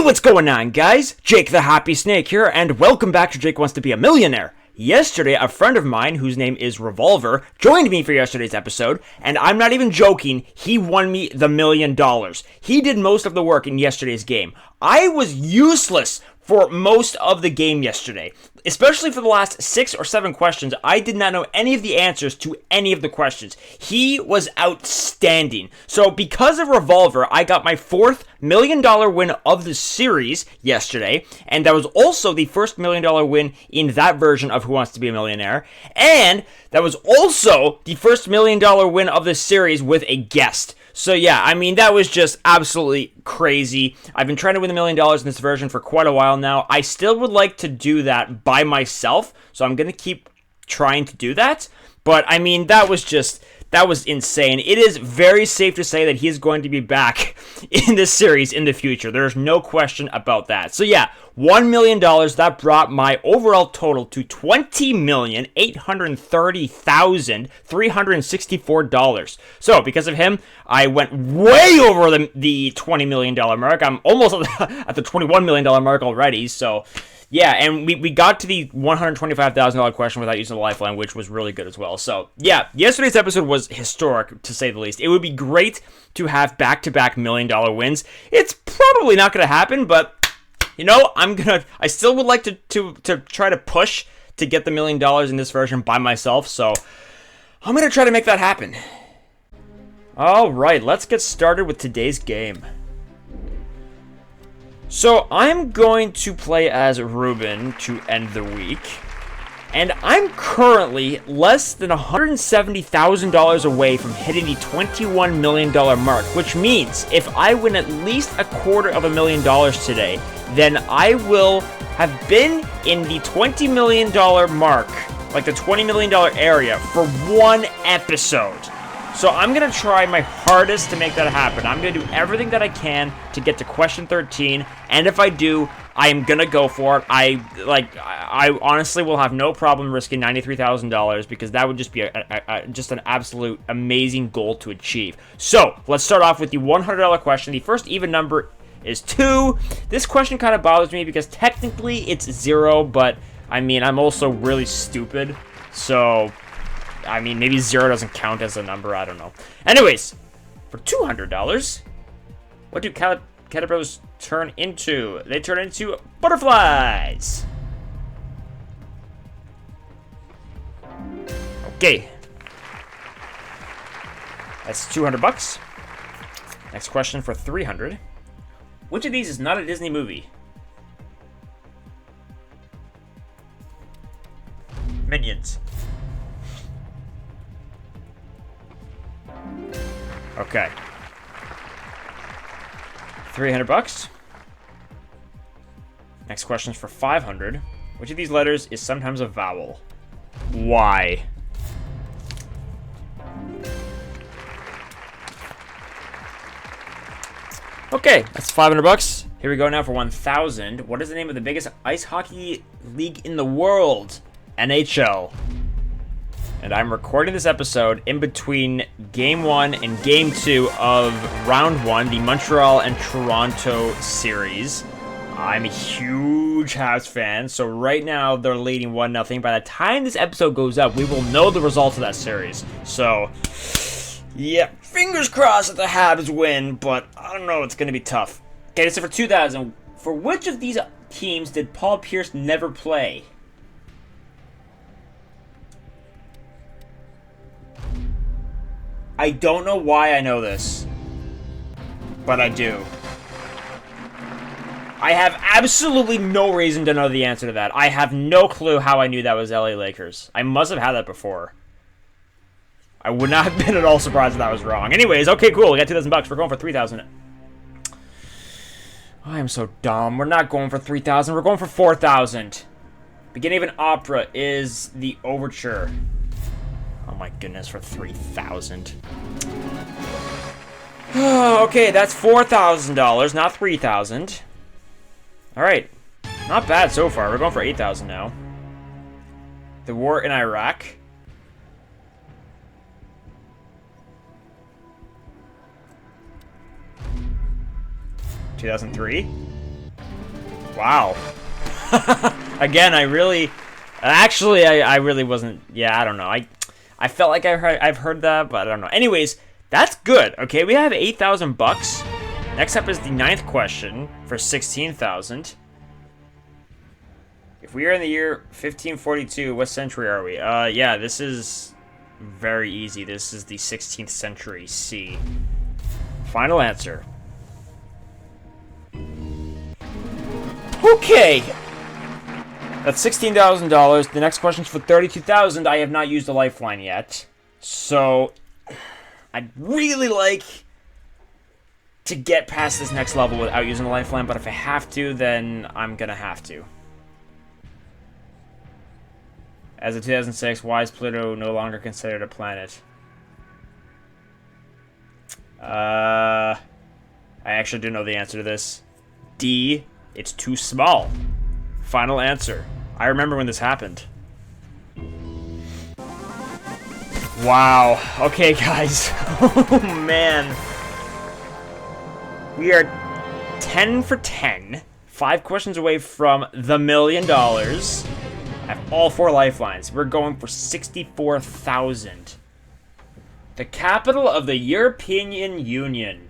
What's going on, guys? Jake the Happy Snake here, and welcome back to Jake Wants to Be a Millionaire. Yesterday, a friend of mine, whose name is Revolver, joined me for yesterday's episode, and I'm not even joking, he won me the $1 million. He did most of the work in yesterday's game. I was useless for most of the game yesterday. Especially for the last 6 or 7 questions, I did not know any of the answers to any of the questions. He was outstanding. So because of Revolver, I got my 4th $1 million win of the series yesterday, and that was also the first $1 million win in that version of Who Wants to Be a Millionaire, and that was also the first $1 million win of the series with a guest. So yeah, I mean, that was just absolutely crazy. I've been trying to win the $1 million in this version for quite a while now. I still would like to do that by myself, so I'm going to keep trying to do that. But I mean, that was insane. It is very safe to say that he is going to be back in this series in the future. There's no question about that. So yeah, $1 million, that brought my overall total to $20,830,364. So because of him, I went way over the $20 million mark. I'm almost at the $21 million mark already. So yeah, and we got to the $125,000 question without using the lifeline, which was really good as well. So yeah, yesterday's episode was historic, to say the least. It would be great to have back-to-back $1 million wins. It's probably not going to happen, but you know, I still would like to try to push to get the $1 million in this version by myself. So I'm going to try to make that happen. All right, let's get started with today's game. So I'm going to play as Ruben to end the week, and I'm currently less than $170,000 away from hitting the $21 million mark, which means if I win at least $250,000 today, then I will have been in the $20 million mark, like the $20 million area, for one episode. So I'm going to try my hardest to make that happen. I'm going to do everything that I can to get to question 13, and if I do, I am going to go for it. I honestly will have no problem risking $93,000 because that would just be just an absolute amazing goal to achieve. So let's start off with the $100 question. The first even number is 2. This question kind of bothers me because technically it's 0, but I mean, I'm also really stupid, so I mean, maybe 0 doesn't count as a number. I don't know. Anyways, for $200, what do caterpillars turn into? They turn into butterflies. Okay. That's $200. Next question for $300. Which of these is not a Disney movie? Minions. Okay. $300. Next question is for $500. Which of these letters is sometimes a vowel? Why? Okay, that's $500. Here we go now for 1,000. What is the name of the biggest ice hockey league in the world? NHL. And I'm recording this episode in between Game 1 and Game 2 of Round 1, the Montreal and Toronto series. I'm a huge Habs fan, so right now they're leading 1-0. By the time this episode goes up, we will know the results of that series. So, yeah, fingers crossed that the Habs win, but I don't know, it's going to be tough. Okay, so for 2,000, for which of these teams did Paul Pierce never play? I don't know why I know this, but I do. I have absolutely no reason to know the answer to that. I have no clue how I knew that was LA Lakers. I must have had that before. I would not have been at all surprised if that was wrong. Anyways, okay, cool. We got $2,000. We're going for 3,000. I am so dumb. We're not going for 3,000. We're going for 4,000. Beginning of an opera is the overture. Oh my goodness, for 3,000. Okay, that's $4,000, not 3,000. All right, not bad so far. We're going for 8,000 now. The war in Iraq. 2003. Wow. Again, I really... Actually, I really wasn't... Yeah, I don't know. I felt like I've heard that, but I don't know. Anyways, that's good. Okay, we have 8,000 bucks. Next up is the 9th question for 16,000. If we are in the year 1542, what century are we? Yeah, this is very easy. This is the 16th century C. Final answer. Okay. That's $16,000. The next question's for $32,000. I have not used a lifeline yet. So, I'd really like to get past this next level without using a lifeline, but if I have to, then I'm gonna have to. As of 2006, why is Pluto no longer considered a planet? I actually do know the answer to this. D, it's too small. Final answer. I remember when this happened. Wow. Okay, guys. Oh, man. We are 10 for 10. 5 questions away from the $1 million. I have all 4 lifelines. We're going for 64,000. The capital of the European Union.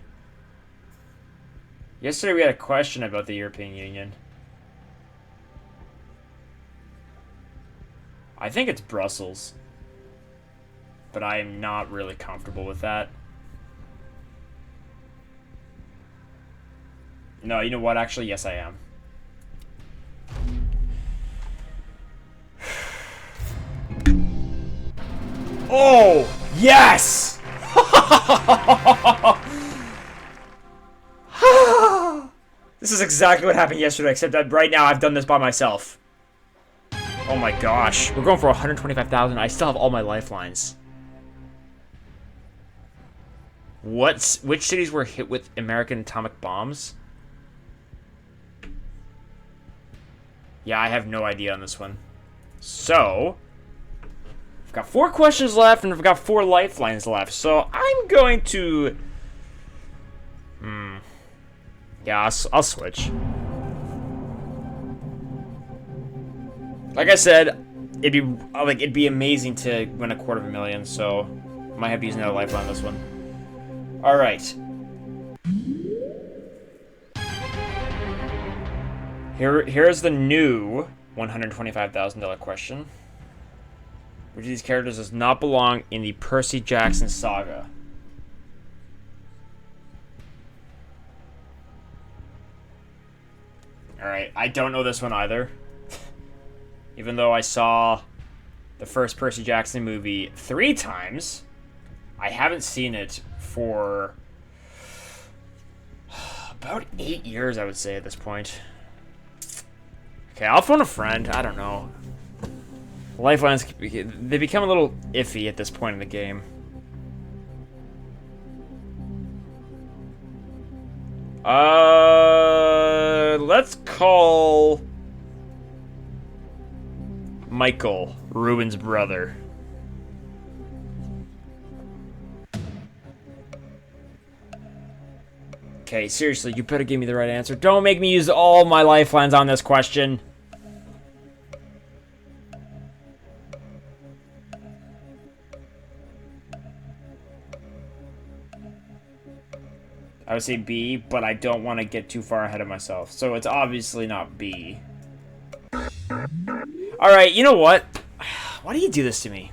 Yesterday we had a question about the European Union. I think it's Brussels. But I am not really comfortable with that. No, you know what? Actually, yes, I am. Oh, yes! This is exactly what happened yesterday, except that right now I've done this by myself. Oh my gosh. We're going for 125,000. I still have all my lifelines. Which cities were hit with American atomic bombs? Yeah, I have no idea on this one. So, I've got 4 questions left, and I've got 4 lifelines left. So, I'm going to... Yeah, I'll switch. Like I said, it'd be amazing to win $250,000, so I might have to use another lifeline on this one. Alright. Here's the new $125,000 question. Which of these characters does not belong in the Percy Jackson saga? Alright, I don't know this one either. Even though I saw the first Percy Jackson movie 3 times, I haven't seen it for about 8 years, I would say, at this point. Okay, I'll phone a friend. I don't know. Lifelines, they become a little iffy at this point in the game. Let's call Michael, Ruben's brother. Okay, seriously, you better give me the right answer. Don't make me use all my lifelines on this question. I would say B, but I don't want to get too far ahead of myself. So it's obviously not B. Alright, you know what? Why do you do this to me?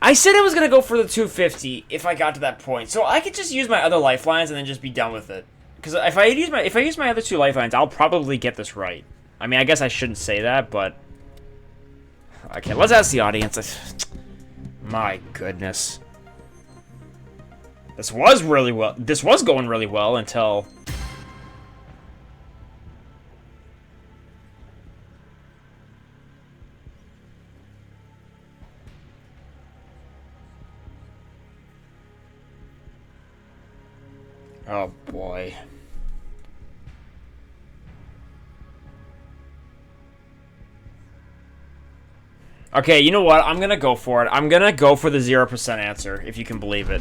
I said I was going to go for the 250 if I got to that point. So I could just use my other lifelines and then just be done with it. Because if I use my other 2 lifelines, I'll probably get this right. I mean, I guess I shouldn't say that, but... Okay, let's ask the audience. My goodness. This was going really well until... Oh boy. Okay, you know what? I'm gonna go for it. I'm gonna go for the 0% answer, if you can believe it.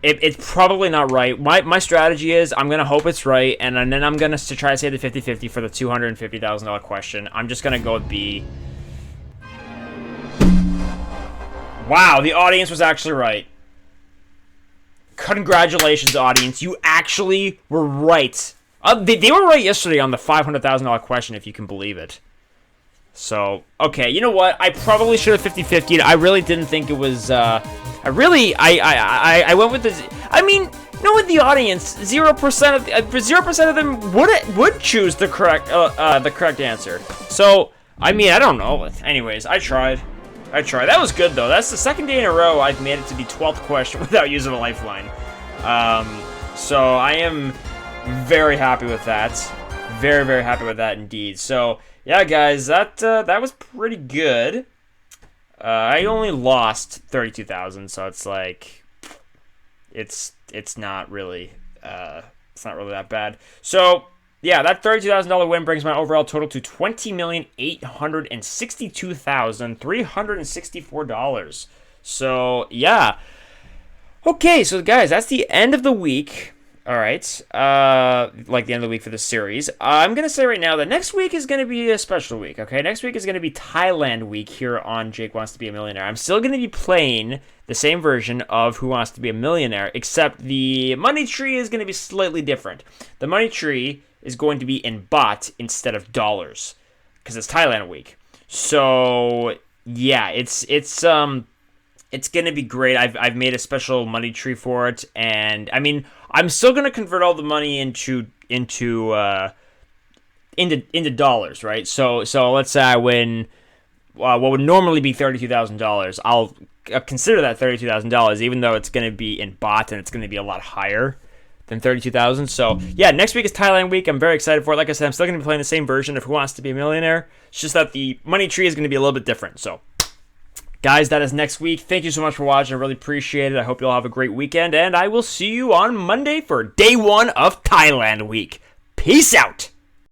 It's probably not right. My strategy is I'm going to hope it's right, and then I'm going to try to say the 50-50 for the $250,000 question. I'm just going to go with B. Wow, the audience was actually right. Congratulations, audience. You actually were right. They were right yesterday on the $500,000 question, if you can believe it. So, okay, you know what? I probably should have 50-50'd. I really didn't think it was, I went with this. I mean, you know what, the audience, 0% of them would choose the correct answer. So, I mean, I don't know. Anyways, I tried. That was good, though. That's the second day in a row I've made it to the 12th question without using a lifeline. So I am very happy with that. Very, very happy with that indeed. So, yeah, guys, that was pretty good. I only lost 32,000, so it's like it's not really that bad. So, yeah, that $32,000 win brings my overall total to $20,862,364. So, yeah. Okay, so guys, that's the end of the week. All right, like the end of the week for the series. I'm going to say right now that next week is going to be a special week, okay? Next week is going to be Thailand week here on Jake Wants to Be a Millionaire. I'm still going to be playing the same version of Who Wants to Be a Millionaire, except the money tree is going to be slightly different. The money tree is going to be in baht instead of dollars, because it's Thailand week. So, yeah, it's going to be great. I've made a special money tree for it, and I mean, I'm still going to convert all the money into dollars, right? So let's say I win what would normally be $32,000. I'll consider that $32,000, even though it's going to be in baht and it's going to be a lot higher than 32,000. So yeah, next week is Thailand week. I'm very excited for it. Like I said, I'm still going to be playing the same version of Who Wants to Be a Millionaire. It's just that the money tree is going to be a little bit different. So, guys, that is next week. Thank you so much for watching. I really appreciate it. I hope you all have a great weekend, and I will see you on Monday for day one of Thailand week. Peace out.